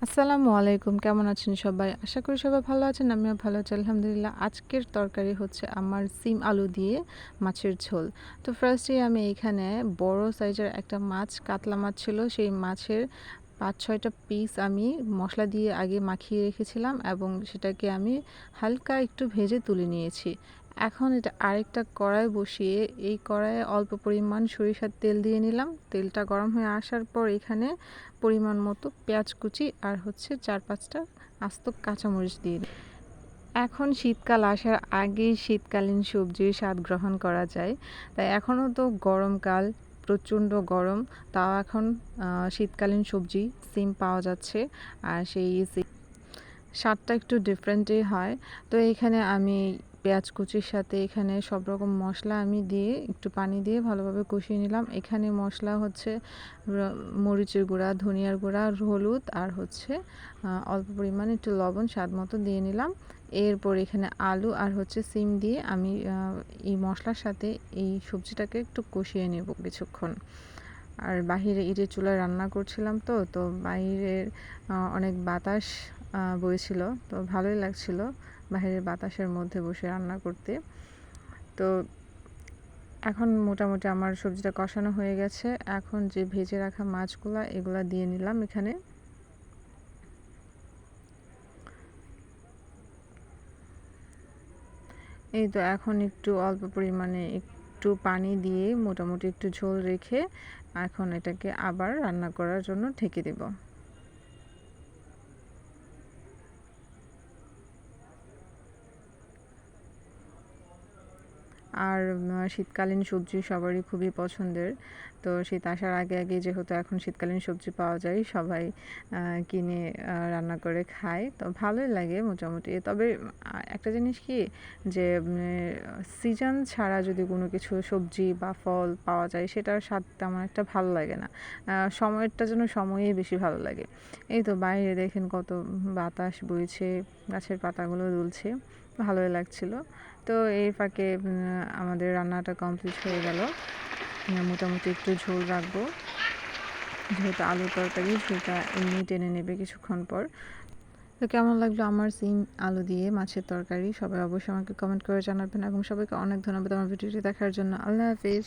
আসসালামু আলাইকুম। কেমন আছেন সবাই? আশা করি সবাই ভালো আছেন। আমিও ভালো আছি আলহামদুলিল্লাহ। আজকের তরকারি হচ্ছে আমার সিম আলু দিয়ে মাছের ঝোল। তো ফার্স্টেই আমি এইখানে বড় সাইজের একটা মাছ, কাতলা মাছ ছিল। সেই মাছের ৫-৬ টা পিস আমি মসলা দিয়ে আগে মাখিয়ে রেখেছিলাম এবং সেটাকে আমি হালকা একটু ভেজে তুলে নিয়েছি। এখন এটা আরেকটা কড়াই বসিয়ে এই কড়াইয়ে অল্প পরিমাণ সরিষার তেল দিয়ে নিলাম। তেলটা গরম হয়ে আসার পর এখানে পরিমাণ মতো পেঁয়াজ কুচি আর হচ্ছে ৪-৫ টা আস্ত কাঁচামরিচ দিয়ে দিই। এখন শীতকাল আসার আগেই শীতকালীন সবজির স্বাদ গ্রহণ করা যায়। তাই এখনও তো গরমকাল, প্রচণ্ড গরম। তাও এখন শীতকালীন সবজি সিম পাওয়া যাচ্ছে। আর সেই স্বাদটা একটু ডিফারেন্টই হয়। তো এখানে আমি পেঁয়াজ কুচির সাথে এখানে সব রকম মশলা আমি দিয়ে একটু পানি দিয়ে ভালোভাবে কষিয়ে নিলাম। এখানে মশলা হচ্ছে মরিচের গুঁড়া, ধনিয়ার গুঁড়া, হলুদ আর হচ্ছে অল্প পরিমাণে একটু লবণ স্বাদ মতো দিয়ে নিলাম। এরপর এখানে আলু আর হচ্ছে সিম দিয়ে আমি এই মশলার সাথে এই সবজিটাকে একটু কষিয়ে নেব কিছুক্ষণ। আর বাহিরে ইটের চুলায় রান্না করছিলাম, তো বাইরের অনেক বাতাস বইছিল, তো ভালোই লাগছিল বাহিরের বাতাসের মধ্যে বসে রান্না করতে। তো এখন মোটামুটি আমার সবজিটা কষানো হয়ে গেছে। এখন যে ভেজে রাখা মাছগুলা এগুলা দিয়ে নিলাম এখানে। এই তো এখন একটু অল্প পরিমাণে একটু পানি দিয়ে মোটামুটি একটু ঝোল রেখে এখন এটাকে আবার রান্না করার জন্য ঢেকে দেব। আর শীতকালীন সবজি সবারই খুবই পছন্দের। তো শীত আসার আগে যেহেতু এখন শীতকালীন সবজি পাওয়া যায়, সবাই কিনে রান্না করে খায়। তো ভালোই লাগে মোটামুটি। তবে একটা জিনিস কি যে সিজন ছাড়া যদি কোনো কিছু সবজি বা ফল পাওয়া যায় সেটার স্বাদ তেমন একটা ভালো লাগে না। সময়েরটা যেন সময়েই বেশি ভালো লাগে। এই তো বাইরে দেখেন কত বাতাস বইছে, গাছের পাতাগুলো দুলছে, ভালোই লাগছিল। তো এই ফাঁকে আমাদের রান্নাটা কমপ্লিট হয়ে গেল। মোটামুটি একটু ঝোল রাখবো, যেহেতু আলুর তরকারি, ঝোলটা এমনি টেনে নেবে কিছুক্ষণ পর। তো কেমন লাগলো আমার সিম আলু দিয়ে মাছের তরকারি? সবাই অবশ্যই আমাকে কমেন্ট করে জানাবেন এবং সবাইকে অনেক ধন্যবাদ আমার ভিডিওটি দেখার জন্য। আল্লাহ হাফিজ।